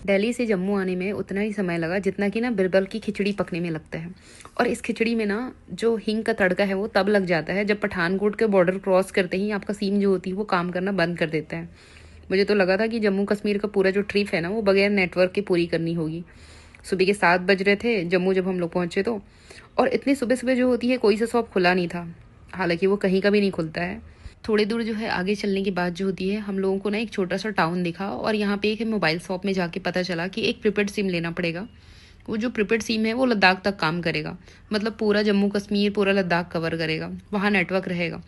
दिल्ली से जम्मू आने में उतना ही समय लगा जितना कि ना बिरबल की खिचड़ी पकने में लगता है। और इस खिचड़ी में ना जो हींग का तड़का है वो तब लग जाता है जब पठानकोट के बॉर्डर क्रॉस करते ही आपका सिम जो होती है वो काम करना बंद कर देता है। मुझे तो लगा था कि जम्मू कश्मीर का पूरा जो ट्रिप है ना वो बगैर नेटवर्क के पूरी करनी होगी। सुबह के 7 बज रहे थे जम्मू जब हम लोग पहुंचे तो। और इतनी सुबह सुबह जो होती है कोई सा शॉप खुला नहीं था, हालांकि वो कहीं का भी नहीं खुलता है। थोड़ी दूर जो है आगे चलने के बाद जो होती है हम लोगों को ना एक छोटा सा टाउन दिखा और यहाँ पे एक मोबाइल शॉप में जाके पता चला कि एक प्रीपेड सिम लेना पड़ेगा। वो जो प्रीपेड सिम है वो लद्दाख तक काम करेगा, मतलब पूरा जम्मू कश्मीर पूरा लद्दाख कवर करेगा, वहाँ नेटवर्क रहेगा।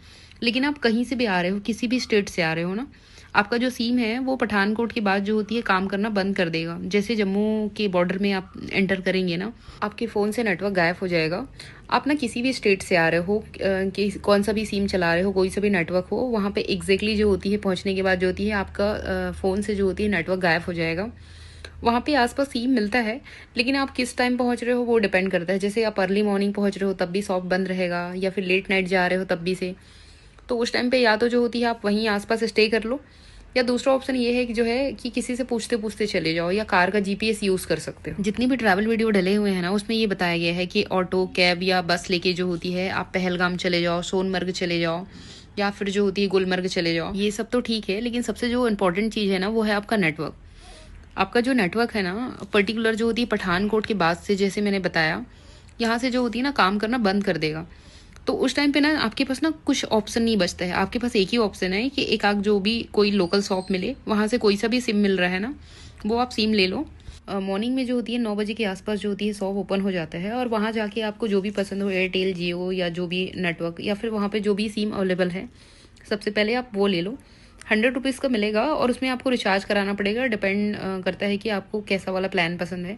लेकिन आप कहीं से भी आ रहे हो, किसी भी स्टेट से आ रहे हो ना, आपका जो सिम है वो पठानकोट के बाद जो होती है काम करना बंद कर देगा। जैसे जम्मू के बॉर्डर में आप एंटर करेंगे ना, आपके फ़ोन से नेटवर्क गायब हो जाएगा। आप ना किसी भी स्टेट से आ रहे हो, कि कौन सा भी सिम चला रहे हो, कोई सा भी नेटवर्क हो, वहाँ पे एग्जैक्टली जो होती है पहुँचने के बाद जो होती है आपका फ़ोन से जो होती है नेटवर्क गायब हो जाएगा। वहाँ पे आसपास सिम मिलता है, लेकिन आप किस टाइम पहुँच रहे हो वो डिपेंड करता है। जैसे आप अर्ली मॉर्निंग पहुँच रहे हो तब भी शॉप बंद रहेगा, या फिर लेट नाइट जा रहे हो तब भी से। तो उस टाइम पे या तो जो होती है आप वहीं आसपास स्टे कर लो, या दूसरा ऑप्शन ये है कि जो है कि किसी से पूछते पूछते चले जाओ, या कार का जीपीएस यूज़ कर सकते हो। जितनी भी ट्रैवल वीडियो डले हुए हैं ना उसमें ये बताया गया है कि ऑटो कैब या बस लेके जो होती है आप पहलगाम चले जाओ, सोनमर्ग चले जाओ, या फिर जो होती है गुलमर्ग चले जाओ। ये सब तो ठीक है, लेकिन सबसे जो इंपॉर्टेंट चीज़ है ना वो है आपका नेटवर्क। आपका जो नेटवर्क है ना पर्टिकुलर जो होती है पठानकोट के बाद से, जैसे मैंने बताया, यहाँ से जो होती है ना काम करना बंद कर देगा। तो उस टाइम पे ना आपके पास ना कुछ ऑप्शन नहीं बचता है। आपके पास एक ही ऑप्शन है कि एक आग जो भी कोई लोकल शॉप मिले वहाँ से कोई सा भी सिम मिल रहा है ना वो आप सिम ले लो। मॉर्निंग में जो होती है 9 बजे के आसपास जो होती है शॉप ओपन हो जाता है, और वहाँ जाके आपको जो भी पसंद हो, एयरटेल, जियो या जो भी नेटवर्क, या फिर वहाँ पे जो भी सिम अवेलेबल है सबसे पहले आप वो ले लो। 100 रुपीज़ का मिलेगा और उसमें आपको रिचार्ज कराना पड़ेगा। डिपेंड करता है कि आपको कैसा वाला प्लान पसंद है।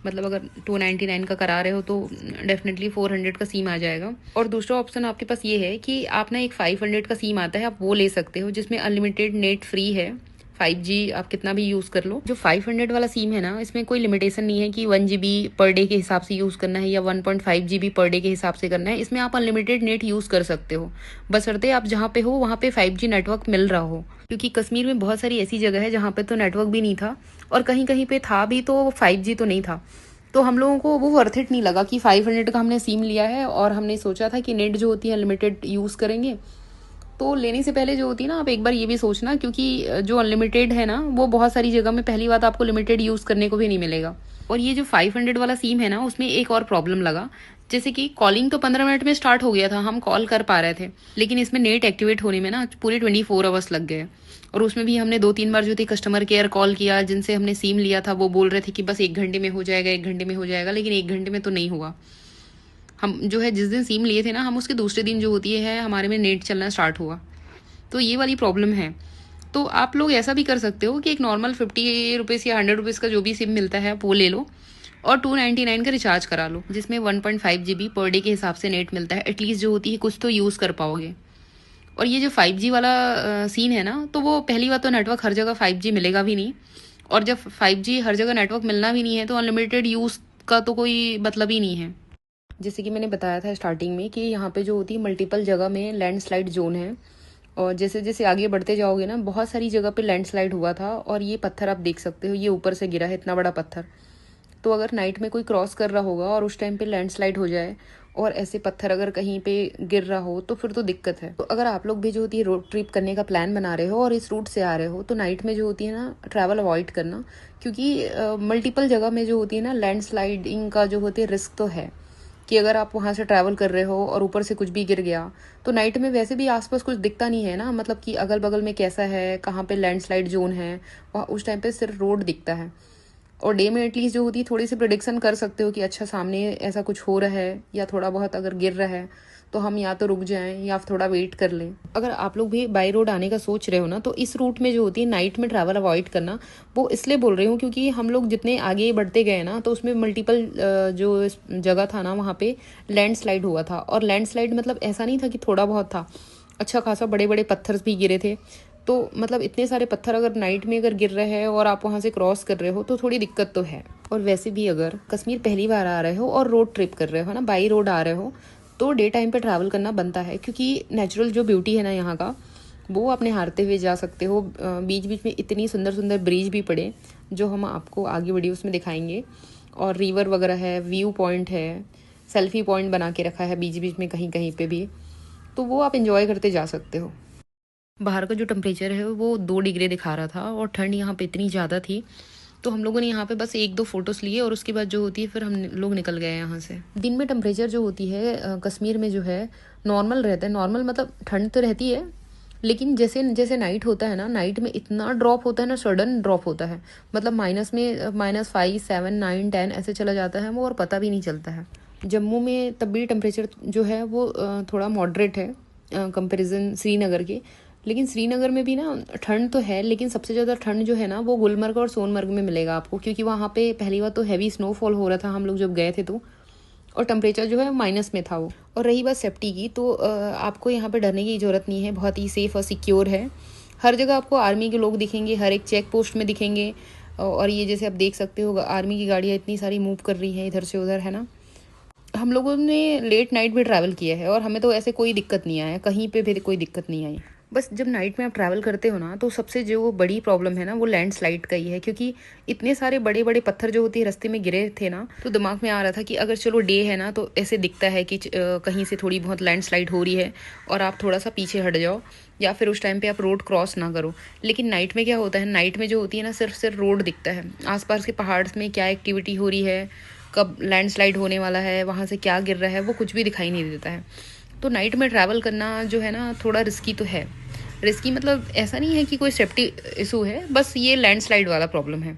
मतलब अगर 299 का करा रहे हो तो डेफिनेटली 400 का सिम आ जाएगा। और दूसरा ऑप्शन आपके पास ये है कि आप ना एक 500 का सिम आता है, आप वो ले सकते हो जिसमें अनलिमिटेड नेट फ्री है, 5G आप कितना भी यूज़ कर लो। जो 500 वाला सिम है ना इसमें कोई लिमिटेशन नहीं है कि 1 GB पर डे के हिसाब से यूज़ करना है या 1.5 GB पर डे के हिसाब से करना है। इसमें आप अनलिमिटेड नेट यूज़ कर सकते हो, बशर्ते आप जहाँ पे हो वहाँ पे 5G नेटवर्क मिल रहा हो। क्योंकि कश्मीर में बहुत सारी ऐसी जगह है जहाँ पे तो नेटवर्क भी नहीं था, और कहीं कहीं पे था भी तो 5G तो नहीं था। तो हम लोगों को वो वर्थ इट नहीं लगा कि 500 का हमने सिम लिया है और हमने सोचा था कि नेट जो होती है अनलिमिटेड यूज़ करेंगे। तो लेने से पहले जो होती है ना आप एक बार ये भी सोचना, क्योंकि जो अनलिमिटेड है ना वो बहुत सारी जगह में पहली बात आपको लिमिटेड यूज़ करने को भी नहीं मिलेगा। और ये जो 500 वाला सिम है ना उसमें एक और प्रॉब्लम लगा, जैसे कि कॉलिंग तो 15 मिनट में स्टार्ट हो गया था, हम कॉल कर पा रहे थे, लेकिन इसमें नेट एक्टिवेट होने में ना पूरे 24 आवर्स लग गए। और उसमें भी हमने 2-3 बार जो थी कस्टमर केयर कॉल किया, जिनसे हमने सिम लिया था वो बोल रहे थे कि बस 1 घंटे में हो जाएगा, 1 घंटे में हो जाएगा, लेकिन 1 घंटे में तो नहीं हुआ। हम जो है जिस दिन सिम लिए थे ना हम उसके दूसरे दिन जो होती है हमारे में नेट चलना स्टार्ट हुआ। तो ये वाली प्रॉब्लम है। तो आप लोग ऐसा भी कर सकते हो कि एक नॉर्मल 50 रुपीज़ या 100 रुपीज़ का जो भी सिम मिलता है आप वो ले लो, और 299 का रिचार्ज करा लो, जिसमें 1.5 GB पर डे के हिसाब से नेट मिलता है। एटलीस्ट जो होती है कुछ तो यूज़ कर पाओगे। और ये जो 5G वाला सीन है ना, तो वो पहली बात तो नेटवर्क हर जगह 5G मिलेगा भी नहीं, और जब 5G हर जगह नेटवर्क मिलना भी नहीं है तो अनलिमिटेड यूज़ का तो कोई मतलब ही नहीं है। जैसे कि मैंने बताया था स्टार्टिंग में कि यहाँ पे जो होती है मल्टीपल जगह में लैंडस्लाइड जोन है, और जैसे जैसे आगे बढ़ते जाओगे ना बहुत सारी जगह पे लैंडस्लाइड हुआ था। और ये पत्थर आप देख सकते हो, ये ऊपर से गिरा है इतना बड़ा पत्थर। तो अगर नाइट में कोई क्रॉस कर रहा होगा और उस टाइम पे लैंडस्लाइड हो जाए और ऐसे पत्थर अगर कहीं पे गिर रहा हो तो फिर तो दिक्कत है। तो अगर आप लोग भी जो होती है रोड ट्रिप करने का प्लान बना रहे हो और इस रूट से आ रहे हो तो नाइट में जो होती है ना ट्रैवल अवॉइड करना, क्योंकि मल्टीपल जगह में जो होती है ना लैंडस्लाइडिंग का जो होती है रिस्क तो है कि अगर आप वहाँ से ट्रैवल कर रहे हो और ऊपर से कुछ भी गिर गया तो नाइट में वैसे भी आसपास कुछ दिखता नहीं है ना, मतलब कि अगल बगल में कैसा है, कहाँ पे लैंडस्लाइड जोन है, वहाँ उस टाइम पे सिर्फ रोड दिखता है। और डे में एटलीस्ट जो होती है थोड़ी सी प्रिडिक्शन कर सकते हो कि अच्छा सामने ऐसा कुछ हो रहा है या थोड़ा बहुत अगर गिर रहा है तो हम या तो रुक जाएं या थोड़ा वेट कर लें। अगर आप लोग भी बाई रोड आने का सोच रहे हो ना तो इस रूट में जो होती है नाइट में ट्रैवल अवॉइड करना। वो इसलिए बोल रही हूँ क्योंकि हम लोग जितने आगे बढ़ते गए ना तो उसमें मल्टीपल जो जगह था ना वहाँ पे लैंडस्लाइड हुआ था। और लैंडस्लाइड मतलब ऐसा नहीं था कि थोड़ा बहुत था, अच्छा खासा बड़े बड़े पत्थर भी गिरे थे। तो मतलब इतने सारे पत्थर अगर नाइट में अगर गिर रहे हैं और आप वहाँ से क्रॉस कर रहे हो तो थोड़ी दिक्कत तो है। और वैसे भी अगर कश्मीर पहली बार आ रहे हो और रोड ट्रिप कर रहे हो ना, बाई रोड आ रहे हो, तो डे टाइम पे ट्रैवल करना बनता है, क्योंकि नेचुरल जो ब्यूटी है ना यहाँ का वो आप निहारते हुए जा सकते हो। बीच बीच में इतनी सुंदर सुंदर ब्रिज भी पड़े जो हम आपको आगे वीडियोस में दिखाएंगे। और रिवर वगैरह है, व्यू पॉइंट है, सेल्फी पॉइंट बना के रखा है बीच बीच में कहीं कहीं पे भी, तो वो आप इंजॉय करते जा सकते हो। बाहर का जो टेम्परेचर है वो 2 डिग्री दिखा रहा था और ठंड यहाँ पे इतनी ज़्यादा थी, तो हम लोगों ने यहाँ पे बस 1-2 फ़ोटोज़ लिए और उसके बाद जो होती है फिर हम लोग निकल गए यहाँ से। दिन में टेम्परेचर जो होती है कश्मीर में जो है नॉर्मल रहता है। नॉर्मल मतलब ठंड तो रहती है, लेकिन जैसे जैसे नाइट होता है ना, नाइट में इतना ड्रॉप होता है ना, सडन ड्रॉप होता है। मतलब माइनस में -5, 7, 9, 10 ऐसे चला जाता है वो, और पता भी नहीं चलता है। जम्मू में तब भी टेम्परेचर जो है वो थोड़ा मॉडरेट है कंपैरिजन श्रीनगर के। लेकिन श्रीनगर में भी ना ठंड तो है, लेकिन सबसे ज़्यादा ठंड जो है ना वो गुलमर्ग और सोनमर्ग में मिलेगा आपको, क्योंकि वहाँ पे पहली बार तो हैवी स्नोफॉल हो रहा था हम लोग जब गए थे तो, और टेम्परेचर जो है माइनस में था वो। और रही बात सेफ्टी की, तो आपको यहाँ पे डरने की ज़रूरत नहीं है, बहुत ही सेफ़ और सिक्योर है। हर जगह आपको आर्मी के लोग दिखेंगे, हर एक चेक पोस्ट में दिखेंगे। और ये जैसे आप देख सकते हो आर्मी की गाड़ियाँ इतनी सारी मूव कर रही हैं इधर से उधर, है ना। हम लोगों ने लेट नाइट भी ट्रैवल किया है और हमें तो ऐसे कोई दिक्कत नहीं आया, कहीं पे भी कोई दिक्कत नहीं आई। बस जब नाइट में आप ट्रैवल करते हो ना, तो सबसे जो बड़ी प्रॉब्लम है ना वो लैंडस्लाइड का ही है, क्योंकि इतने सारे बड़े बड़े पत्थर जो होते हैं रास्ते में गिरे थे ना, तो दिमाग में आ रहा था कि अगर चलो डे है ना तो ऐसे दिखता है कि कहीं से थोड़ी बहुत लैंडस्लाइड हो रही है और आप थोड़ा सा पीछे हट जाओ, या फिर उस टाइम पे आप रोड क्रॉस ना करो। लेकिन नाइट में क्या होता है, नाइट में जो होती है ना सिर्फ रोड दिखता है, आसपास के पहाड़ में क्या एक्टिविटी हो रही है, कब लैंडस्लाइड होने वाला है, वहाँ से क्या गिर रहा है, वो कुछ भी दिखाई नहीं देता है। तो नाइट में ट्रैवल करना जो है ना थोड़ा रिस्की तो है। रिस्की मतलब ऐसा नहीं है कि कोई सेफ्टी इशू है, बस ये लैंडस्लाइड वाला प्रॉब्लम है।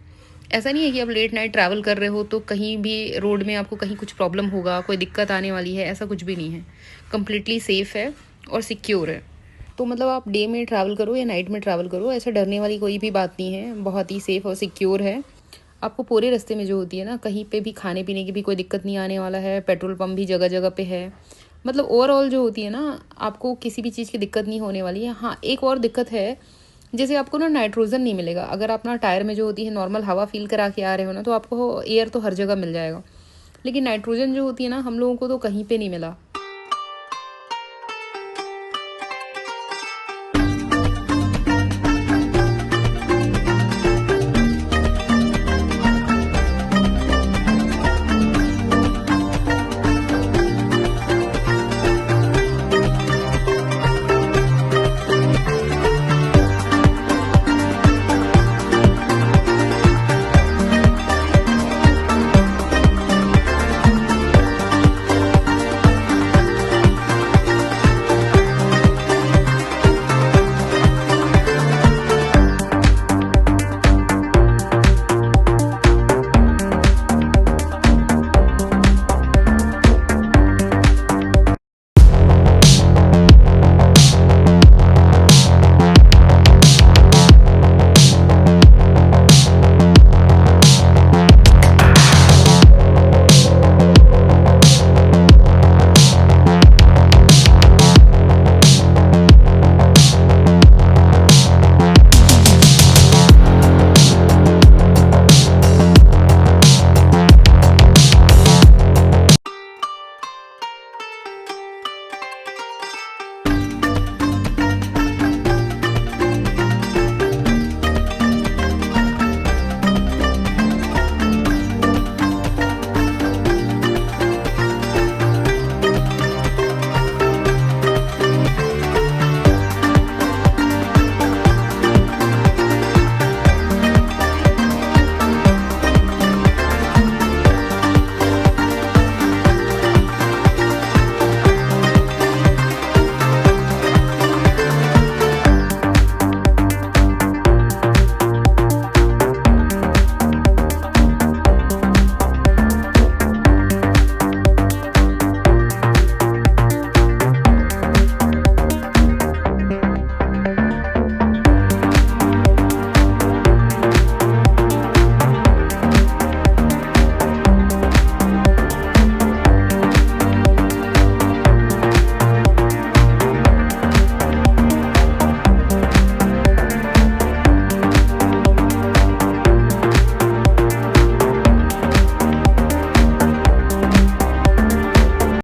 ऐसा नहीं है कि आप लेट नाइट ट्रैवल कर रहे हो तो कहीं भी रोड में आपको कहीं कुछ प्रॉब्लम होगा, कोई दिक्कत आने वाली है, ऐसा कुछ भी नहीं है। कम्प्लीटली सेफ़ है और सिक्योर है। तो मतलब आप डे में ट्रैवल करो या नाइट में ट्रैवल करो, ऐसा डरने वाली कोई भी बात नहीं है, बहुत ही सेफ़ और सिक्योर है। आपको पूरे रास्ते में जो होती है ना, कहीं पे भी खाने पीने की भी कोई दिक्कत नहीं आने वाला है, पेट्रोल पंप भी जगह जगह पे है। मतलब ओवरऑल जो होती है ना, आपको किसी भी चीज़ की दिक्कत नहीं होने वाली है। हाँ, एक और दिक्कत है, जैसे आपको ना नाइट्रोजन नहीं मिलेगा। अगर आप ना टायर में जो होती है नॉर्मल हवा फील करा के आ रहे हो ना, तो आपको एयर तो हर जगह मिल जाएगा, लेकिन नाइट्रोजन जो होती है ना हम लोगों को तो कहीं पे नहीं मिला।